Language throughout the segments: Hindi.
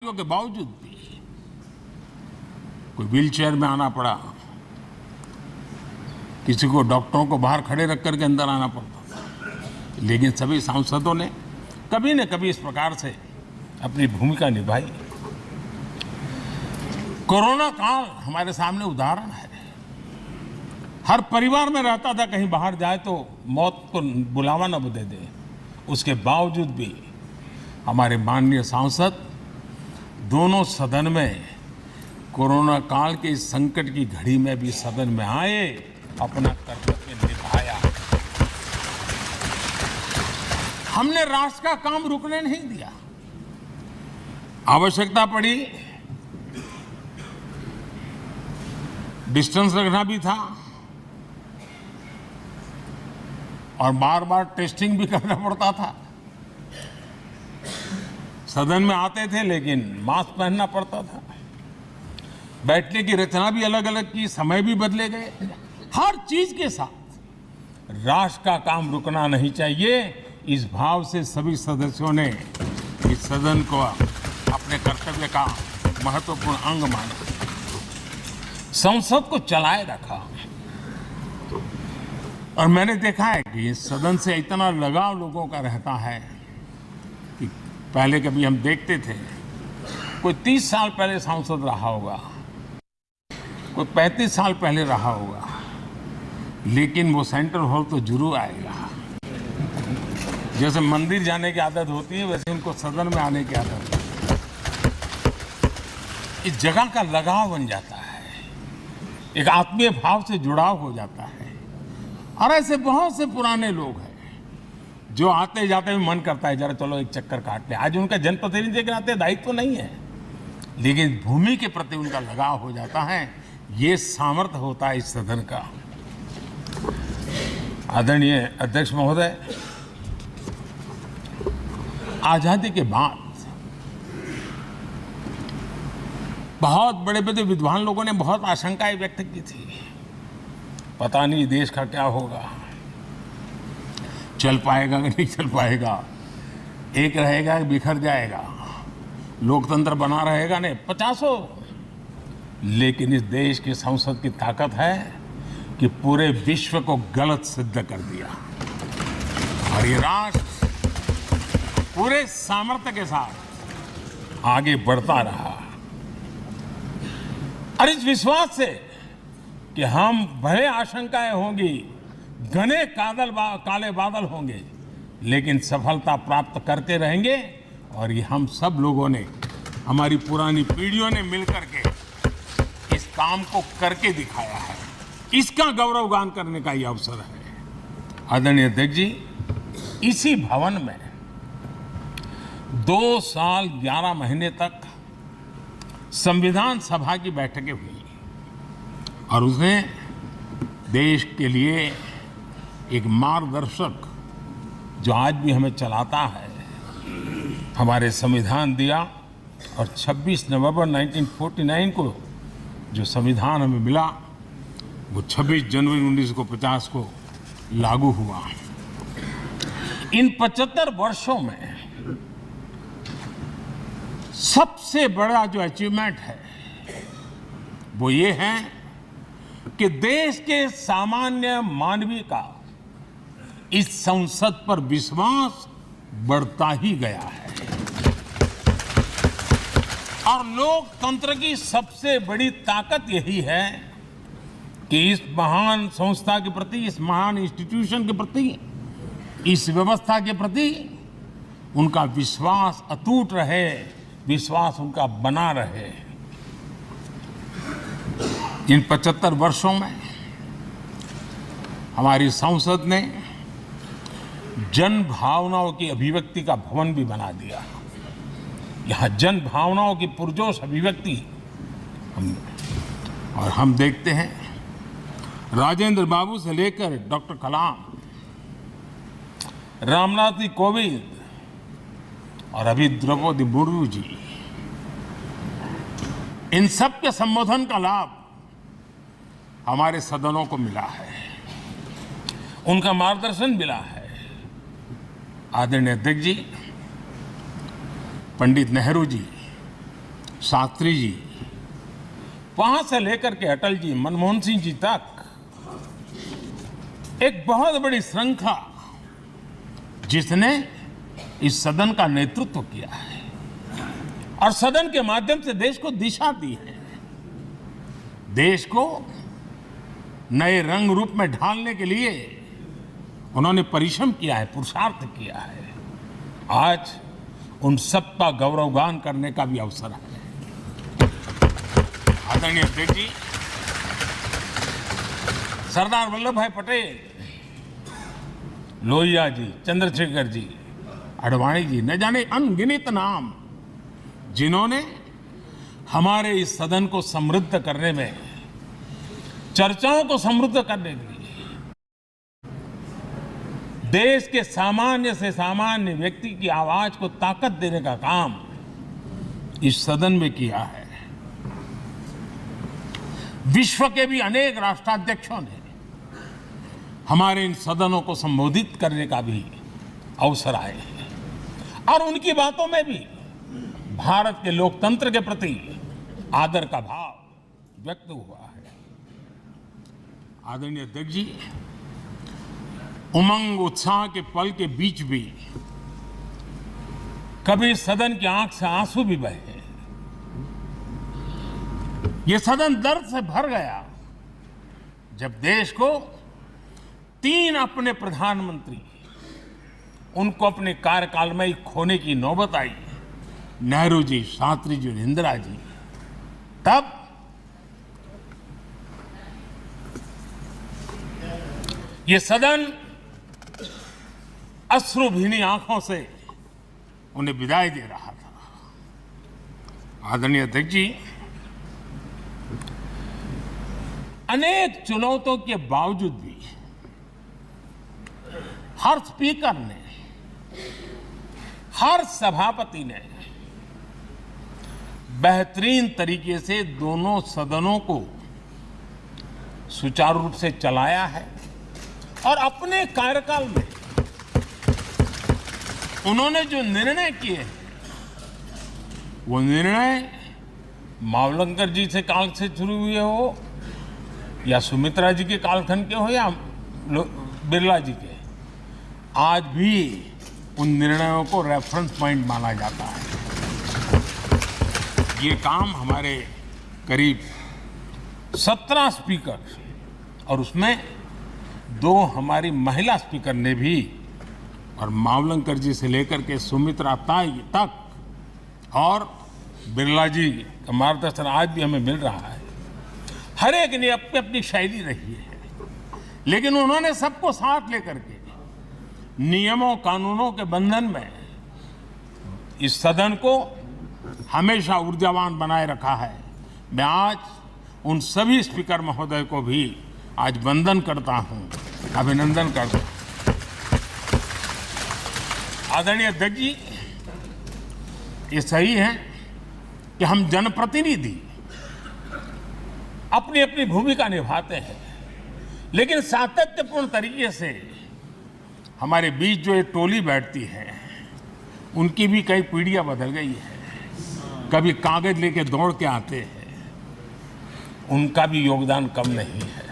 के बावजूद भी कोई व्हीलचेयर में आना पड़ा, किसी को डॉक्टरों को बाहर खड़े रख करके अंदर आना पड़ता था, लेकिन सभी सांसदों ने कभी न कभी इस प्रकार से अपनी भूमिका निभाई। कोरोना काल हमारे सामने उदाहरण है। हर परिवार में रहता था कहीं बाहर जाए तो मौत को बुलावा न दे दे, उसके बावजूद भी हमारे माननीय सांसद दोनों सदन में कोरोना काल के इस संकट की घड़ी में भी सदन में आए, अपना कर्तव्य निभाया। हमने राष्ट्र का काम रुकने नहीं दिया। आवश्यकता पड़ी, डिस्टेंस रखना भी था और बार बार टेस्टिंग भी करना पड़ता था। सदन में आते थे लेकिन मास्क पहनना पड़ता था। बैठने की रचना भी अलग अलग की, समय भी बदले गए। हर चीज के साथ राष्ट्र का काम रुकना नहीं चाहिए, इस भाव से सभी सदस्यों ने इस सदन को अपने कर्तव्य का महत्वपूर्ण अंग माना, संसद को चलाए रखा। और मैंने देखा है कि इस सदन से इतना लगाव लोगों का रहता है कि पहले कभी हम देखते थे कोई 30 साल पहले सांसद रहा होगा, कोई 35 साल पहले रहा होगा, लेकिन वो सेंट्रल हॉल तो जरूर आएगा। जैसे मंदिर जाने की आदत होती है, वैसे उनको सदन में आने की आदत है। इस जगह का लगाव बन जाता है, एक आत्मीय भाव से जुड़ाव हो जाता है। और ऐसे बहुत से पुराने लोग हैं जो आते जाते हुए मन करता है जरा चलो एक चक्कर काट ले। आज उनका जनप्रतिनिधि के नाते दायित्व तो नहीं है, लेकिन भूमि के प्रति उनका लगाव हो जाता है। ये सामर्थ्य होता है इस सदन का। आदरणीय अध्यक्ष महोदय, आजादी के बाद बहुत बड़े बड़े विद्वान लोगों ने बहुत आशंकाएं व्यक्त की थी, पता नहीं देश का क्या होगा, चल पाएगा कि नहीं चल पाएगा, एक रहेगा कि बिखर जाएगा, लोकतंत्र बना रहेगा नहीं, 50। लेकिन इस देश की संसद की ताकत है कि पूरे विश्व को गलत सिद्ध कर दिया और ये राष्ट्र पूरे सामर्थ्य के साथ आगे बढ़ता रहा। और इस विश्वास से कि हम भले आशंकाएं होंगी, घने काले बादल होंगे, लेकिन सफलता प्राप्त करते रहेंगे। और ये हम सब लोगों ने, हमारी पुरानी पीढ़ियों ने मिलकर के इस काम को करके दिखाया है। इसका गौरवगान करने का ये अवसर है। आदरणीय अध्यक्ष जी, इसी भवन में 2 साल 11 महीने तक संविधान सभा की बैठकें हुई और उसने देश के लिए एक मार्गदर्शक जो आज भी हमें चलाता है, हमारे संविधान दिया। और 26 नवंबर 1949 को जो संविधान हमें मिला, वो 26 जनवरी 1950 को लागू हुआ। इन 75 वर्षों में सबसे बड़ा जो अचीवमेंट है वो ये है कि देश के सामान्य मानवी का इस संसद पर विश्वास बढ़ता ही गया है। और लोकतंत्र की सबसे बड़ी ताकत यही है कि इस महान संस्था के प्रति, इस महान इंस्टीट्यूशन के प्रति, इस व्यवस्था के प्रति उनका विश्वास अटूट रहे, विश्वास उनका बना रहे। इन 75 वर्षों में हमारी संसद ने जन भावनाओं की अभिव्यक्ति का भवन भी बना दिया। यहाँ जन भावनाओं की पुरजोश अभिव्यक्ति और हम देखते हैं राजेंद्र बाबू से लेकर डॉक्टर कलाम, रामनाथ कोविंद और अभी द्रौपदी मुर्मू जी, इन सब के संबोधन का लाभ हमारे सदनों को मिला है, उनका मार्गदर्शन मिला है। आदरणीय अध्यक्ष जी, पंडित नेहरू जी, शास्त्री जी, वहां से लेकर के अटल जी, मनमोहन सिंह जी तक एक बहुत बड़ी श्रृंखला जिसने इस सदन का नेतृत्व किया है और सदन के माध्यम से देश को दिशा दी है, देश को नए रंग रूप में ढालने के लिए उन्होंने परिश्रम किया है, पुरुषार्थ किया है। आज उन सबका गौरवगान करने का भी अवसर है। आदरणीय अध्यक्ष जी, सरदार वल्लभ भाई पटेल, लोहिया जी, चंद्रशेखर जी, आडवाणी जी, न जाने अनगिनत नाम जिन्होंने हमारे इस सदन को समृद्ध करने में, चर्चाओं को समृद्ध करने के लिए देश के सामान्य से सामान्य व्यक्ति की आवाज को ताकत देने का काम इस सदन में किया है। विश्व के भी अनेक राष्ट्राध्यक्षों ने हमारे इन सदनों को संबोधित करने का भी अवसर आए हैं और उनकी बातों में भी भारत के लोकतंत्र के प्रति आदर का भाव व्यक्त हुआ है। आदरणीय अध्यक्ष जी, उमंग उत्साह के पल के बीच भी कभी सदन की आंख से आंसू भी बहे। ये सदन दर्द से भर गया जब देश को 3 अपने प्रधानमंत्री उनको अपने कार्यकाल में ही खोने की नौबत आई। नेहरू जी, शास्त्री जी और इंदिरा जी। तब ये सदन अश्रु भीनी आंखों से उन्हें विदाई दे रहा था। आदरणीय अध्यक्ष जी, अनेक चुनौतियों के बावजूद भी हर स्पीकर ने, हर सभापति ने बेहतरीन तरीके से दोनों सदनों को सुचारू रूप से चलाया है और अपने कार्यकाल में उन्होंने जो निर्णय किए वो निर्णय मावलंकर जी से काल से शुरू हुए हो या सुमित्रा जी के कालखंड के हो या बिरला जी के, आज भी उन निर्णयों को रेफरेंस पॉइंट माना जाता है। ये काम हमारे करीब 17 स्पीकर और उसमें 2 हमारी महिला स्पीकर ने भी, और मावलंकर जी से लेकर के सुमित्रा तक और बिरला जी का मार्गदर्शन आज भी हमें मिल रहा है। हर एक ने अपनी अपनी शैली रही है, लेकिन उन्होंने सबको साथ लेकर के नियमों कानूनों के बंधन में इस सदन को हमेशा ऊर्जावान बनाए रखा है। मैं आज उन सभी स्पीकर महोदय को भी आज वंदन करता हूं, अभिनंदन करता हूं। आदरणीय अध्यक्ष जी, ये सही है कि हम जनप्रतिनिधि अपनी अपनी भूमिका निभाते हैं, लेकिन सातत्यपूर्ण तरीके से हमारे बीच जो ये टोली बैठती है उनकी भी कई पीढ़ियां बदल गई है। कभी कागज लेके दौड़ के आते हैं, उनका भी योगदान कम नहीं है।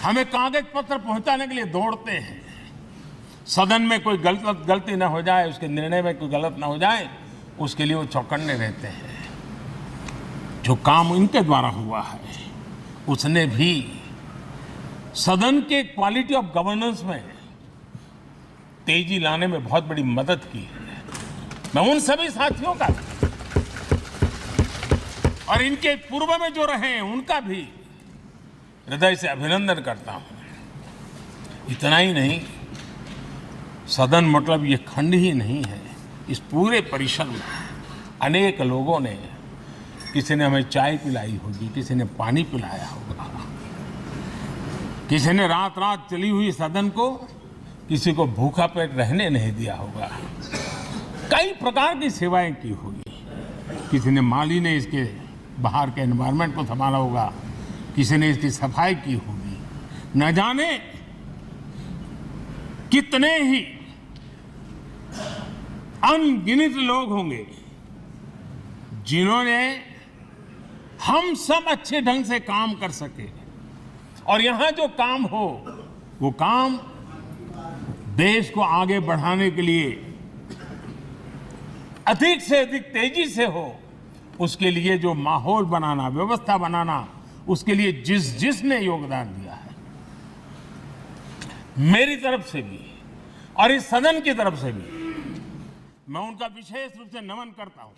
हमें कागज पत्र पहुंचाने के लिए दौड़ते हैं, सदन में कोई गलती ना हो जाए, उसके निर्णय में कोई गलत ना हो जाए, उसके लिए वो चौकन्ने रहते हैं। जो काम इनके द्वारा हुआ है उसने भी सदन के क्वालिटी ऑफ गवर्नेंस में तेजी लाने में बहुत बड़ी मदद की है। मैं उन सभी साथियों का और इनके पूर्व में जो रहे हैं उनका भी हृदय से अभिनंदन करता हूं। इतना ही नहीं, सदन मतलब ये खंड ही नहीं है, इस पूरे परिसर में अनेक लोगों ने, किसी ने हमें चाय पिलाई होगी, किसी ने पानी पिलाया होगा, किसी ने रात रात चली हुई सदन को किसी को भूखा पेट रहने नहीं दिया होगा। कई प्रकार की सेवाएं की होगी। किसी ने माली ने इसके बाहर के एनवायरनमेंट को संभाला होगा, किसी ने इसकी सफाई की होगी। न जाने कितने ही अनगिनत लोग होंगे जिन्होंने हम सब अच्छे ढंग से काम कर सके, और यहां जो काम हो वो काम देश को आगे बढ़ाने के लिए अधिक से अधिक तेजी से हो, उसके लिए जो माहौल बनाना, व्यवस्था बनाना, उसके लिए जिसने योगदान दिया है, मेरी तरफ से भी और इस सदन की तरफ से भी मैं उनका विशेष रूप से नमन करता हूं।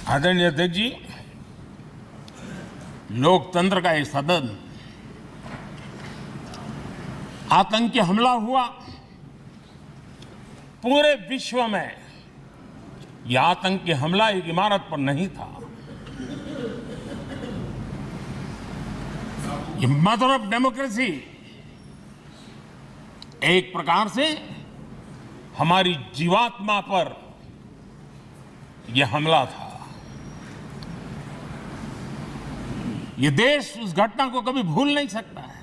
आदरणीय अध्यक्ष जी, लोकतंत्र का ये सदन, आतंकी हमला हुआ, पूरे विश्व में यह आतंकी हमला एक इमारत पर नहीं था, ये मदर ऑफ डेमोक्रेसी एक प्रकार से हमारी जीवात्मा पर यह हमला था। ये देश उस घटना को कभी भूल नहीं सकता है,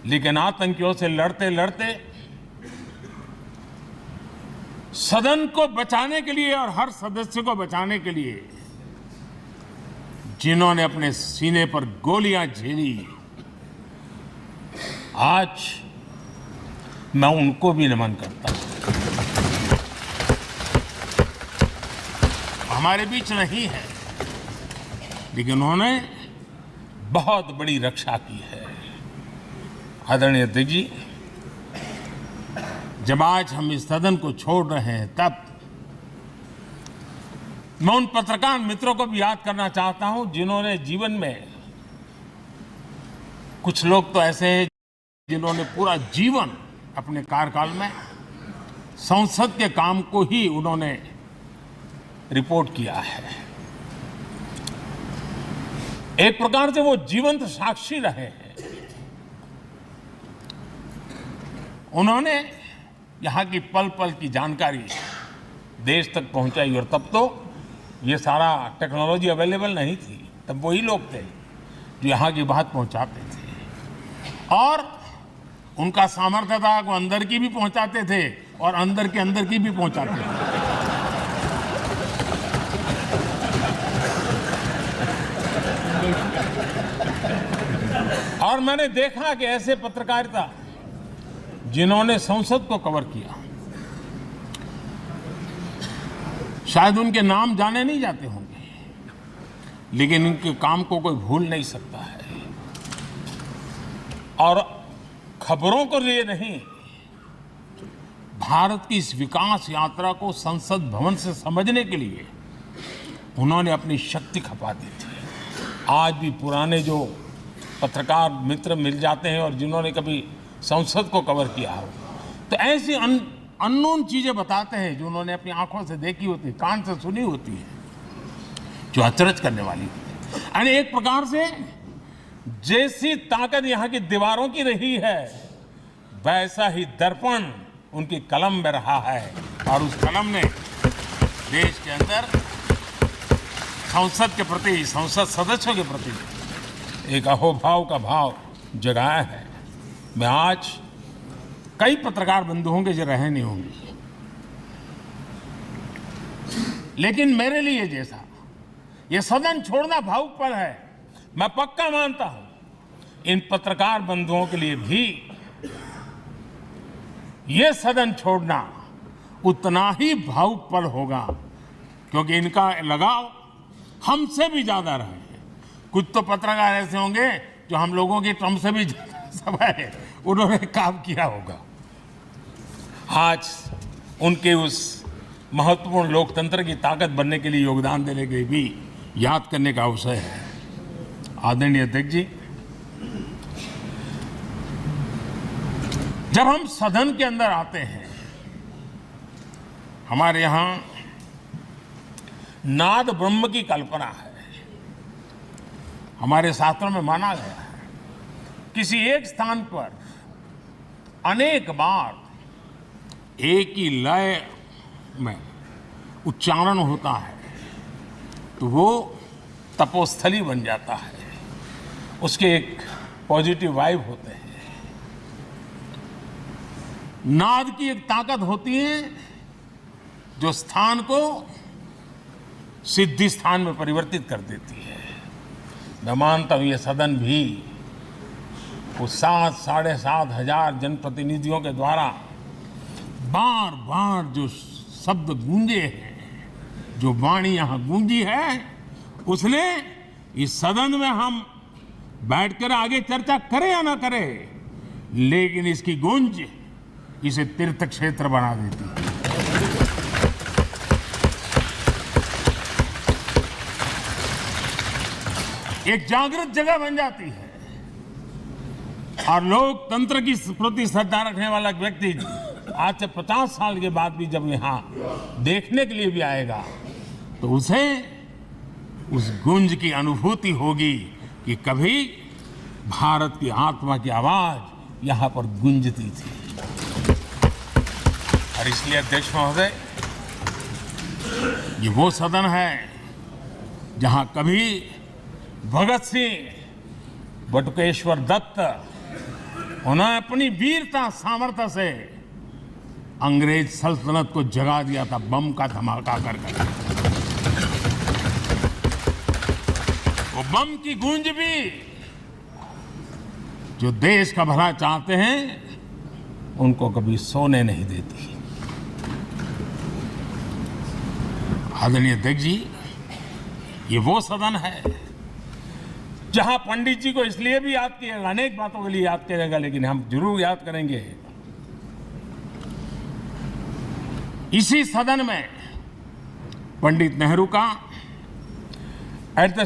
लेकिन आतंकियों से लड़ते लड़ते सदन को बचाने के लिए और हर सदस्य को बचाने के लिए जिन्होंने अपने सीने पर गोलियां झेली, आज मैं उनको भी नमन करता हूं। हमारे बीच नहीं है, लेकिन उन्होंने बहुत बड़ी रक्षा की है। आदरणीय अध्यक्ष जी, जब आज हम इस सदन को छोड़ रहे हैं, तब मैं उन पत्रकार मित्रों को भी याद करना चाहता हूं जिन्होंने जीवन में, कुछ लोग तो ऐसे हैं जिन्होंने पूरा जीवन अपने कार्यकाल में संसद के काम को ही उन्होंने रिपोर्ट किया है। एक प्रकार से वो जीवंत साक्षी रहे हैं। उन्होंने यहां की पल पल की जानकारी देश तक पहुंचाई, और तब तो ये सारा टेक्नोलॉजी अवेलेबल नहीं थी। तब वही लोग थे जो यहाँ की बात पहुँचाते थे, और उनका सामर्थ्य था वो अंदर की भी पहुँचाते थे और अंदर की भी पहुँचाते थे। और मैंने देखा कि ऐसे पत्रकारिता जिन्होंने संसद को कवर किया, शायद उनके नाम जाने नहीं जाते होंगे, लेकिन उनके काम को कोई भूल नहीं सकता है। और खबरों को लिए नहीं, भारत की इस विकास यात्रा को संसद भवन से समझने के लिए उन्होंने अपनी शक्ति खपा दी थी। आज भी पुराने जो पत्रकार मित्र मिल जाते हैं और जिन्होंने कभी संसद को कवर किया हो, तो ऐसी अननोन चीजें बताते हैं जो उन्होंने अपनी आंखों से देखी होती, कान से सुनी होती है, जो अचरज करने वाली होती है। यानी एक प्रकार से जैसी ताकत यहाँ की दीवारों की रही है, वैसा ही दर्पण उनकी कलम में रहा है, और उस कलम ने देश के अंदर संसद के प्रति, संसद सदस्यों के प्रति एक अहोभाव का भाव जगाया है। मैं आज कई पत्रकार बंधु होंगे जो रहे नहीं होंगे, लेकिन मेरे लिए जैसा ये सदन छोड़ना भावुक पल है, मैं पक्का मानता हूं इन पत्रकार बंधुओं के लिए भी ये सदन छोड़ना उतना ही भावुक पल होगा, क्योंकि इनका लगाव हमसे भी ज्यादा रहे हैं। कुछ तो पत्रकार ऐसे होंगे जो हम लोगों की टर्म से भी समय उन्होंने काम किया होगा। आज उनके उस महत्वपूर्ण लोकतंत्र की ताकत बनने के लिए, योगदान देने के लिए भी याद करने का अवसर है। आदरणीय अध्यक्ष जी, जब हम सदन के अंदर आते हैं, हमारे यहां नाद ब्रह्म की कल्पना है। हमारे शास्त्रों में माना गया है किसी एक स्थान पर अनेक बार एक ही लय में उच्चारण होता है तो वो तपोस्थली बन जाता है। उसके एक पॉजिटिव वाइब होते हैं। नाद की एक ताकत होती है जो स्थान को सिद्धि स्थान में परिवर्तित कर देती है। मैं मानता हूं ये सदन भी उस 7-7.5 हजार जनप्रतिनिधियों के द्वारा बार बार जो शब्द गूंजे हैं, जो वाणी यहां गूंजी है, उसने इस सदन में हम बैठकर आगे चर्चा करें या ना करें, लेकिन इसकी गूंज इसे तीर्थ क्षेत्र बना देती है। एक जागृत जगह बन जाती है और लोकतंत्र की प्रति श्रद्धा रखने वाला व्यक्ति आज से 50 साल के बाद भी जब यहां देखने के लिए भी आएगा तो उसे उस गूंज की अनुभूति होगी कि कभी भारत की आत्मा की आवाज यहां पर गूंजती थी। और इसलिए अध्यक्ष महोदय, ये वो सदन है जहां कभी भगत सिंह, बटुकेश्वर दत्त, उन्होंने अपनी वीरता सामर्थ्य से अंग्रेज सल्तनत को जगा दिया था बम का धमाका कर। वो बम की गूंज भी जो देश का भला चाहते हैं उनको कभी सोने नहीं देती। आदरणीय अध्यक्ष जी, ये वो सदन है जहां पंडित जी को इसलिए भी याद किया, अनेक बातों के लिए याद करेगा, लेकिन हम जरूर याद करेंगे इसी सदन में पंडित नेहरू का at the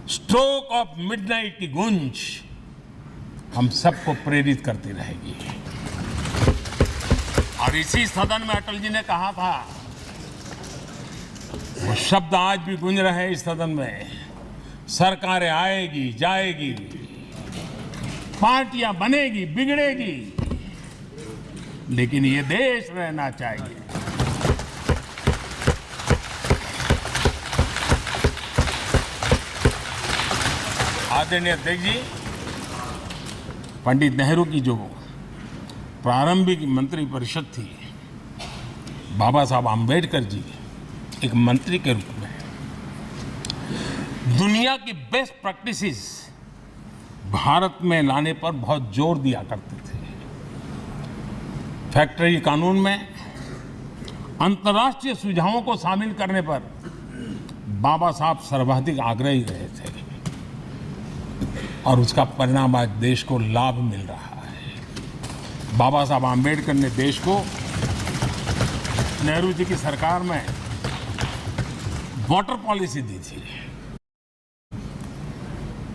stroke of midnight की गूंज हम सबको प्रेरित करती रहेगी। और इसी सदन में अटल जी ने कहा था, वो शब्द आज भी गूंज रहे हैं इस सदन में, सरकारें आएगी जाएगी, पार्टियां बनेगी बिगड़ेगी, लेकिन ये देश रहना चाहिए। आदरणीय अध्यक्ष जी, पंडित नेहरू की जो प्रारंभिक मंत्री परिषद थी, बाबा साहब आम्बेडकर जी एक मंत्री के रूप में दुनिया की बेस्ट प्रैक्टिसेस भारत में लाने पर बहुत जोर दिया करते थे। फैक्ट्री कानून में अंतर्राष्ट्रीय सुझावों को शामिल करने पर बाबा साहब सर्वाधिक आग्रही रहे थे और उसका परिणाम आज देश को लाभ मिल रहा है। बाबा साहब आम्बेडकर ने देश को नेहरू जी की सरकार में वाटर पॉलिसी दी थी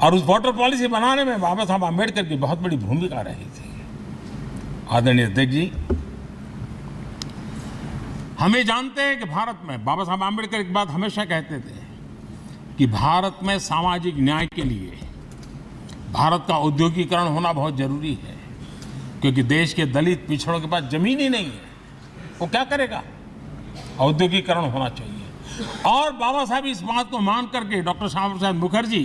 और उस वाटर पॉलिसी बनाने में बाबा साहब आम्बेडकर की बहुत बड़ी भूमिका रही थी। आदरणीय अध्यक्ष जी, हमें जानते हैं कि भारत में बाबा साहब आम्बेडकर एक बात हमेशा कहते थे कि भारत में सामाजिक न्याय के लिए भारत का औद्योगिकरण होना बहुत जरूरी है, क्योंकि देश के दलित पिछड़ों के पास जमीन ही नहीं है, वो क्या करेगा? औद्योगिकरण होना चाहिए। और बाबा साहब इस बात को मान करके डॉक्टर श्यामा प्रसाद मुखर्जी,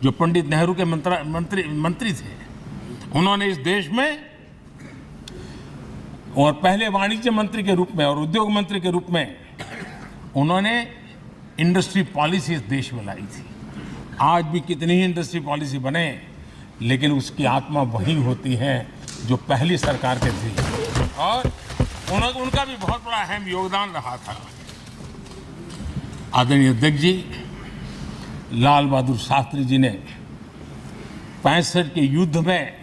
जो पंडित नेहरू के मंत्री थे, उन्होंने इस देश में और पहले वाणिज्य मंत्री के रूप में और उद्योग मंत्री के रूप में उन्होंने इंडस्ट्री पॉलिसी इस देश में लाई थी। आज भी कितनी ही इंडस्ट्री पॉलिसी बने, लेकिन उसकी आत्मा वही होती है जो पहली सरकार के थी, और उनका भी बहुत बड़ा अहम योगदान रहा था। आदरणीय अध्यक्ष जी, लाल बहादुर शास्त्री जी ने 65 के युद्ध में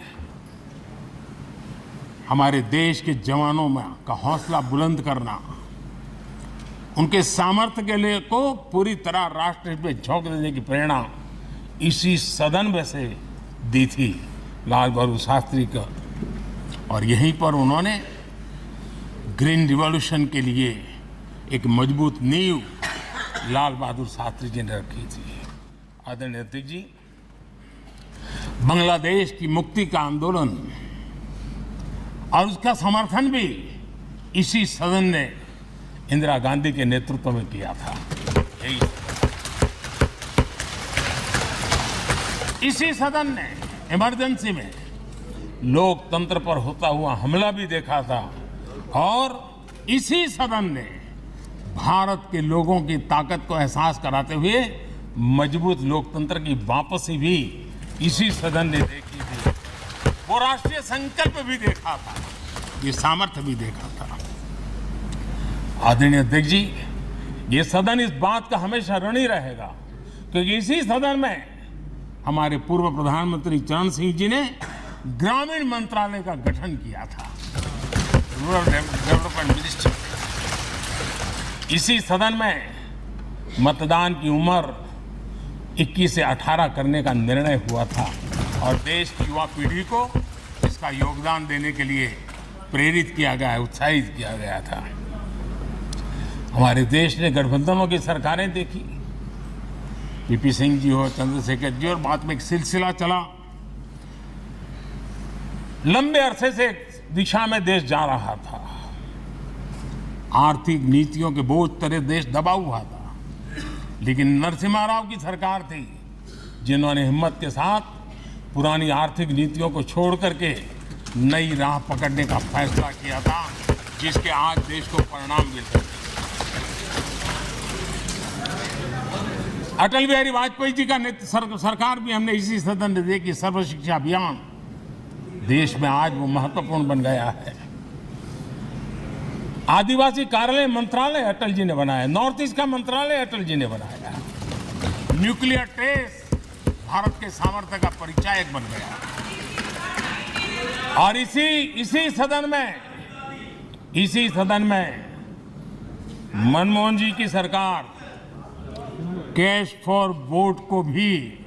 हमारे देश के जवानों में का हौसला बुलंद करना, उनके सामर्थ्य के लिए को पूरी तरह राष्ट्र में झोंक देने की प्रेरणा इसी सदन में से दी थी लाल बहादुर शास्त्री का। और यहीं पर उन्होंने ग्रीन रिवॉल्यूशन के लिए एक मजबूत नींव लाल बहादुर शास्त्री जी ने रखी थी। आदरणीय अध्यक्ष जी, बांग्लादेश की मुक्ति का आंदोलन और उसका समर्थन भी इसी सदन ने इंदिरा गांधी के नेतृत्व में किया था। इसी सदन ने इमरजेंसी में लोकतंत्र पर होता हुआ हमला भी देखा था और इसी सदन ने भारत के लोगों की ताकत को एहसास कराते हुए मजबूत लोकतंत्र की वापसी भी इसी सदन ने देखी थी। वो राष्ट्रीय संकल्प भी देखा था, ये सामर्थ्य भी देखा था। आदरणीय अध्यक्ष जी, ये सदन इस बात का हमेशा ऋणी रहेगा क्योंकि इसी सदन में हमारे पूर्व प्रधानमंत्री चरण सिंह जी ने ग्रामीण मंत्रालय का गठन किया था, रूरल डेवलपमेंट मिनिस्ट्री। इसी सदन में मतदान की उम्र 21 से 18 करने का निर्णय हुआ था और देश की युवा पीढ़ी को इसका योगदान देने के लिए प्रेरित किया गया, उत्साहित किया गया था। हमारे देश ने गठबंधनों की सरकारें देखी, पीपी सिंह जी हो, चंद्रशेखर जी, और बाद में एक सिलसिला चला। लंबे अरसे से दिशा में देश जा रहा था, आर्थिक नीतियों के बोझ तले देश दबा हुआ था, लेकिन नरसिम्हा राव की सरकार थी जिन्होंने हिम्मत के साथ पुरानी आर्थिक नीतियों को छोड़ करके नई राह पकड़ने का फैसला किया था, जिसके आज देश को परिणाम मिल रहे हैं। अटल बिहारी वाजपेयी जी का सरकार भी हमने इसी सदन ने देखी। सर्व शिक्षा अभियान देश में आज वो महत्वपूर्ण बन गया है। आदिवासी कार्यालय मंत्रालय अटल जी ने बनाया, नॉर्थ ईस्ट का मंत्रालय अटल जी ने बनाया। न्यूक्लियर टेस्ट भारत के सामर्थ्य का परिचायक बन गया। और इसी सदन में मनमोहन जी की सरकार कैश फॉर वोट को भी,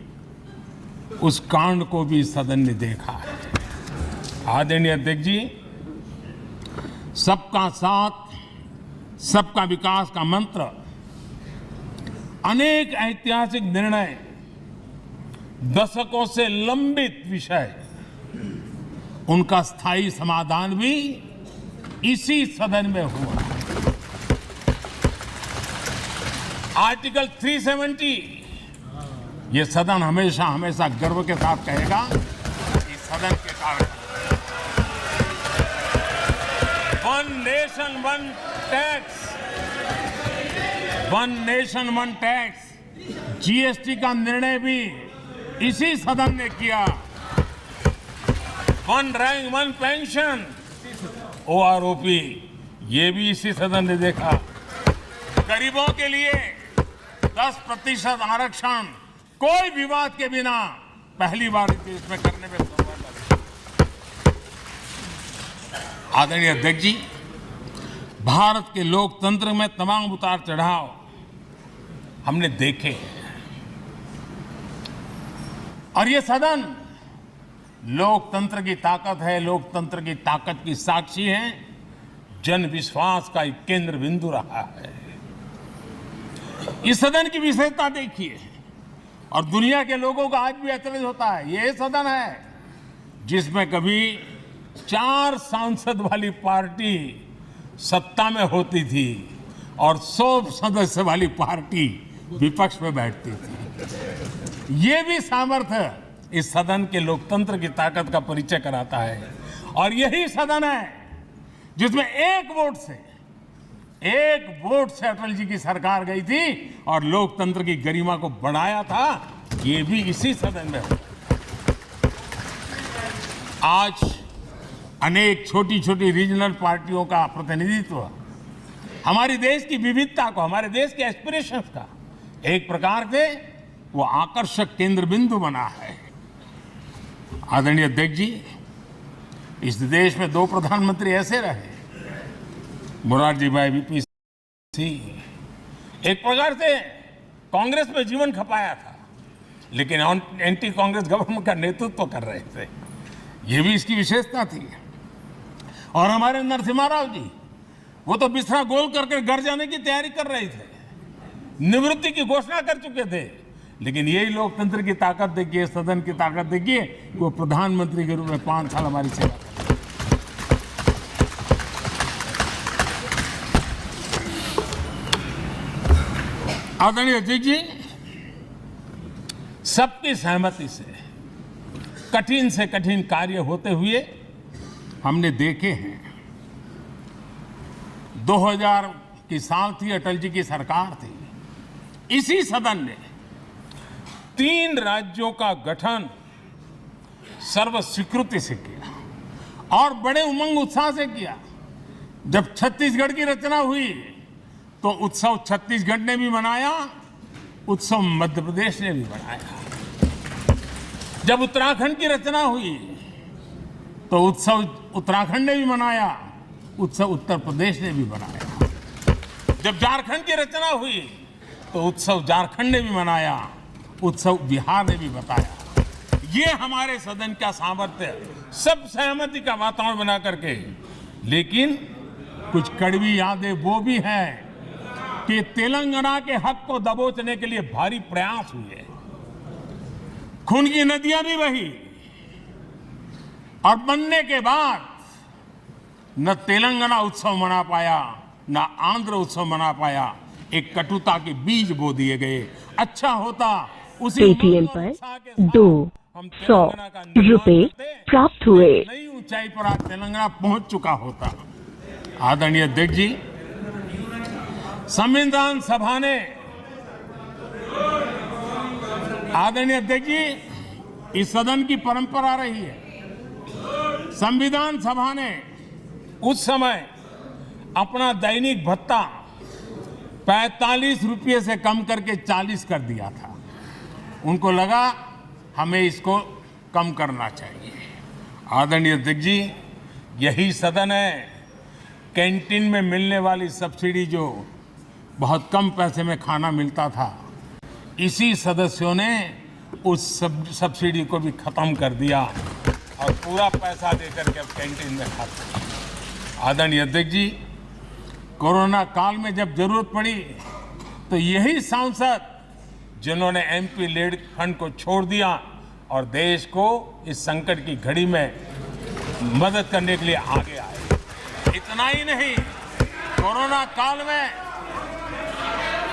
उस कांड को भी सदन ने देखा है। आदरणीय अध्यक्ष जी, सबका साथ सबका विकास का मंत्र, अनेक ऐतिहासिक निर्णय, दशकों से लंबित विषय, उनका स्थायी समाधान भी इसी सदन में हुआ। आर्टिकल 370 ये सदन हमेशा हमेशा गर्व के साथ कहेगा कि सदन के कारण one nation one tax GST का निर्णय भी इसी सदन ने किया। One rank one pension OROP ये भी इसी सदन ने देखा। गरीबों के लिए 10% आरक्षण कोई विवाद के बिना पहली बार देश में करने में सफल। आदरणीय अध्यक्ष जी, भारत के लोकतंत्र में तमाम उतार चढ़ाव हमने देखे और ये सदन लोकतंत्र की ताकत है, लोकतंत्र की ताकत की साक्षी है, जन विश्वास का एक केंद्र बिंदु रहा है। इस सदन की विशेषता देखिए और दुनिया के लोगों का आज भी ऐतराज होता है। ये सदन है जिसमें कभी 4 सांसद वाली पार्टी सत्ता में होती थी और 100 सदस्य वाली पार्टी विपक्ष में बैठती थी। ये भी सामर्थ्य इस सदन के लोकतंत्र की ताकत का परिचय कराता है। और यही सदन है जिसमें एक वोट से अटल जी की सरकार गई थी और लोकतंत्र की गरिमा को बढ़ाया था। ये भी इसी सदन में हुआ। आज अनेक छोटी छोटी रीजनल पार्टियों का प्रतिनिधित्व हमारे देश की विविधता को, हमारे देश के एस्पिरेशंस का एक प्रकार से वो आकर्षक केंद्र बिंदु बना है। आदरणीय अध्यक्ष जी, इस देश में 2 प्रधानमंत्री ऐसे रहे, मोरारजी भाई वीपी सिंह एक प्रकार से कांग्रेस में जीवन खपाया था, लेकिन एंटी कांग्रेस गवर्नमेंट का नेतृत्व कर रहे थे। ये भी इसकी विशेषता थी। और हमारे नरसिम्हा राव जी, वो तो बिस्तरा गोल करके घर जाने की तैयारी कर रहे थे, निवृत्ति की घोषणा कर चुके थे, लेकिन यही लोकतंत्र की ताकत देखिए, सदन की ताकत देखिए, वो प्रधानमंत्री के रूप में 5 साल हमारी सेवा कर। आदरणीय अध्यक्ष जी, सबकी सहमति से कठिन से कठिन कार्य होते हुए हमने देखे हैं। 2000 की साल थी, अटल जी की सरकार थी। इसी सदन ने 3 राज्यों का गठन सर्वस्वीकृति से किया और बड़े उमंग उत्साह से किया। जब छत्तीसगढ़ की रचना हुई तो उत्सव छत्तीसगढ़ ने भी मनाया, उत्सव मध्य प्रदेश ने भी मनाया। जब उत्तराखंड की रचना हुई तो उत्सव उत्तराखंड ने भी मनाया, उत्सव उत्तर प्रदेश ने भी मनाया। जब झारखंड की रचना हुई तो उत्सव झारखंड ने भी मनाया, उत्सव बिहार ने भी बताया। ये हमारे सदन का सामर्थ्य, सब सहमति का वातावरण बना करके। लेकिन कुछ कड़वी यादें वो भी हैं कि तेलंगाना के हक को दबोचने के लिए भारी प्रयास हुए, खून की नदियां भी बही और बनने के बाद न तेलंगाना उत्सव मना पाया, न आंध्र उत्सव मना पाया। एक कटुता के बीज बो दिए गए। अच्छा होता उसी पेटीएम पर 200 रुपए प्राप्त हुए। नई ऊंचाई पर आज तेलंगाना पहुंच चुका होता। आदरणीय अध्यक्ष जी, संविधान सभा ने, आदरणीय अध्यक्ष जी, इस सदन की परंपरा रही है। संविधान सभा ने उस समय अपना दैनिक भत्ता 45 रुपये से कम करके 40 कर दिया था। उनको लगा हमें इसको कम करना चाहिए। आदरणीय अध्यक्ष जी, यही सदन है कैंटीन में मिलने वाली सब्सिडी, जो बहुत कम पैसे में खाना मिलता था, इसी सदस्यों ने उस सब्सिडी को भी खत्म कर दिया और पूरा पैसा देकर के अब कैंटीन में खाते हैं। आदरणीय अध्यक्ष जी, कोरोना काल में जब जरूरत पड़ी तो यही सांसद जिन्होंने एमपी लेड फंड को छोड़ दिया और देश को इस संकट की घड़ी में मदद करने के लिए आगे आए। इतना ही नहीं,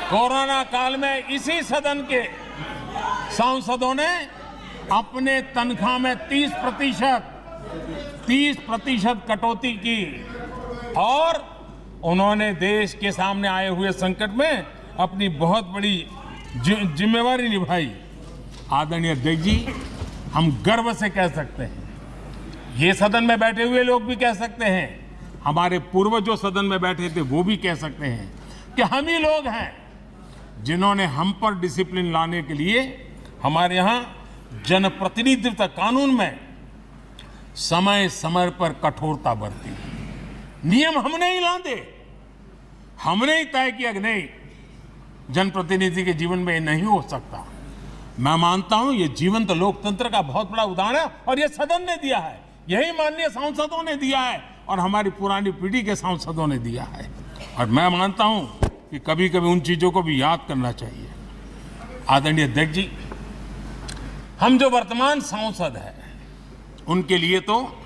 कोरोना काल में इसी सदन के सांसदों ने अपने तनख्वाह में 30% कटौती की और उन्होंने देश के सामने आए हुए संकट में अपनी बहुत बड़ी जिम्मेवारी निभाई। आदरणीय अध्यक्ष जी, हम गर्व से कह सकते हैं, ये सदन में बैठे हुए लोग भी कह सकते हैं, हमारे पूर्वज जो सदन में बैठे थे वो भी कह सकते हैं कि हम ही लोग हैं जिन्होंने हम पर डिसिप्लिन लाने के लिए हमारे यहाँ जनप्रतिनिधित्व कानून में समय समय पर कठोरता बरती। नियम हमने ही लादे, हमने ही तय किया कि नहीं, जनप्रतिनिधि के जीवन में ये नहीं हो सकता। मैं मानता हूं ये जीवंत लोकतंत्र का बहुत बड़ा उदाहरण है और ये सदन ने दिया है, यही माननीय सांसदों ने दिया है और हमारी पुरानी पीढ़ी के सांसदों ने दिया है। और मैं मानता हूं कि कभी कभी उन चीजों को भी याद करना चाहिए। आदरणीय अध्यक्ष जी, हम जो वर्तमान सांसद हैं उनके लिए तो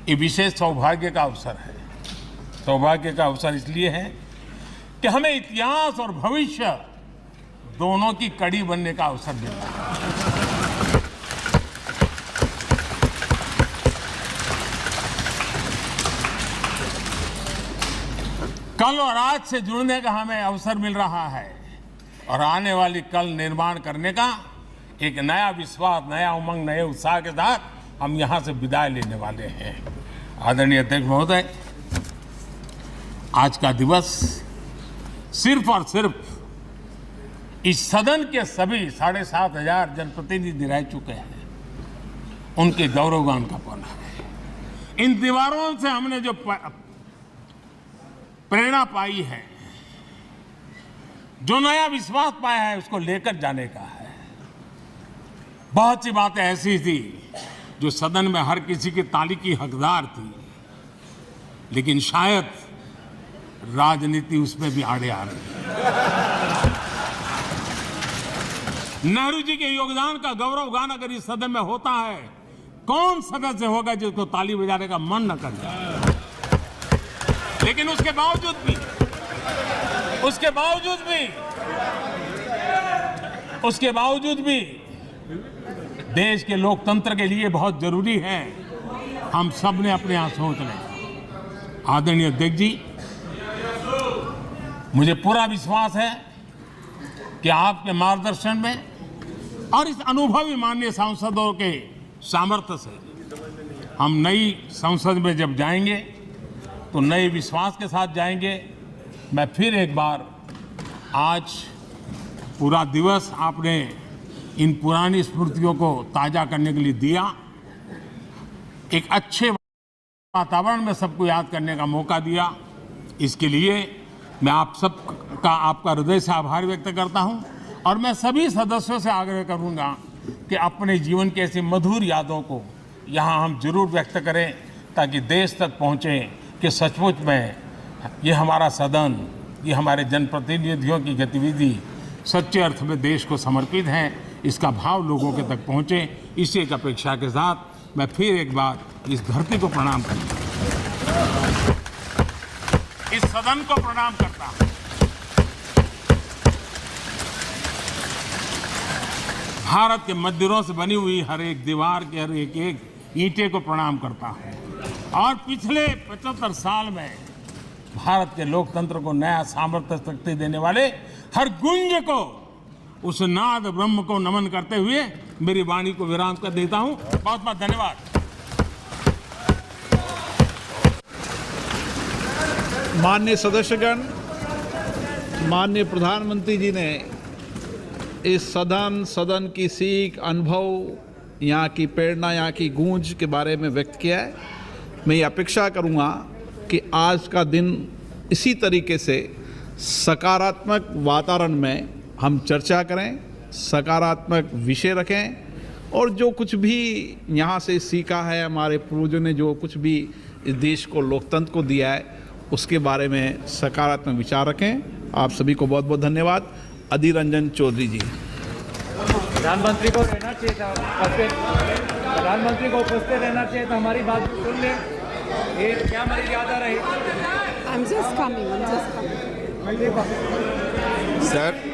ये विशेष सौभाग्य का अवसर है। सौभाग्य का अवसर इसलिए है कि हमें इतिहास और भविष्य दोनों की कड़ी बनने का अवसर मिला है। कल और आज से जुड़ने का हमें अवसर मिल रहा है और आने वाली कल निर्माण करने का एक नया विश्वास, नया उमंग, नए उत्साह के साथ हम यहां से विदाई लेने वाले हैं। आदरणीय अध्यक्ष महोदय, आज का दिवस सिर्फ और सिर्फ इस सदन के सभी 7,500 जनप्रतिनिधि रह चुके हैं उनके गौरवगान का पल है। इन दीवारों से हमने जो प्रेरणा पाई है, जो नया विश्वास पाया है, उसको लेकर जाने का है। बहुत सी बातें ऐसी थी जो सदन में हर किसी की ताली की हकदार थी, लेकिन शायद राजनीति उसमें भी आड़े आ रही है। नेहरू जी के योगदान का गौरवगान अगर इस सदन में होता है, कौन सदस्य होगा जिसको ताली बजाने का मन न कर जाए। लेकिन उसके बावजूद भी देश के लोकतंत्र के लिए बहुत जरूरी है हम सब ने अपने यहाँ सोच लें। आदरणीय अध्यक्ष जी, मुझे पूरा विश्वास है कि आपके मार्गदर्शन में और इस अनुभवी माननीय सांसदों के सामर्थ्य से हम नई संसद में जब जाएंगे तो नए विश्वास के साथ जाएंगे। मैं फिर एक बार आज पूरा दिवस आपने इन पुरानी स्मृतियों को ताज़ा करने के लिए दिया, एक अच्छे वातावरण में सबको याद करने का मौका दिया। इसके लिए मैं आप सब का आपका हृदय से आभार व्यक्त करता हूं और मैं सभी सदस्यों से आग्रह करूंगा कि अपने जीवन की ऐसी मधुर यादों को यहां हम जरूर व्यक्त करें ताकि देश तक पहुंचे कि सचमुच में ये हमारा सदन, ये हमारे जनप्रतिनिधियों की गतिविधि सच्चे अर्थ में देश को समर्पित है, इसका भाव लोगों के तक पहुंचे। इसी एक अपेक्षा के साथ मैं फिर एक बार इस धरती को प्रणाम करता हूं, इस सदन को प्रणाम करता हूं। भारत के मंदिरों से बनी हुई हर एक दीवार के हर एक ईंटे को प्रणाम करता हूं और पिछले 75 साल में भारत के लोकतंत्र को नया सामर्थ्य शक्ति देने वाले हर गुंज को, उस नाद ब्रह्म को नमन करते हुए मेरी वाणी को विराम कर देता हूं। बहुत बहुत धन्यवाद। माननीय सदस्यगण, माननीय प्रधानमंत्री जी ने इस सदन की सीख, अनुभव, यहाँ की प्रेरणा, यहाँ की गूंज के बारे में व्यक्त किया है। मैं ये अपेक्षा करूँगा कि आज का दिन इसी तरीके से सकारात्मक वातावरण में हम चर्चा करें, सकारात्मक विषय रखें और जो कुछ भी यहाँ से सीखा है, हमारे पूर्वजों ने जो कुछ भी इस देश को, लोकतंत्र को दिया है, उसके बारे में सकारात्मक विचार रखें। आप सभी को बहुत बहुत धन्यवाद। अधीर रंजन चौधरी जी। प्रधानमंत्री को रहना चाहिए था उपस्थित, प्रधानमंत्री को उपस्थित रहना चाहिए था, हमारी बात सुन ले। ये क्या मर्यादा रही? I'm just coming. सर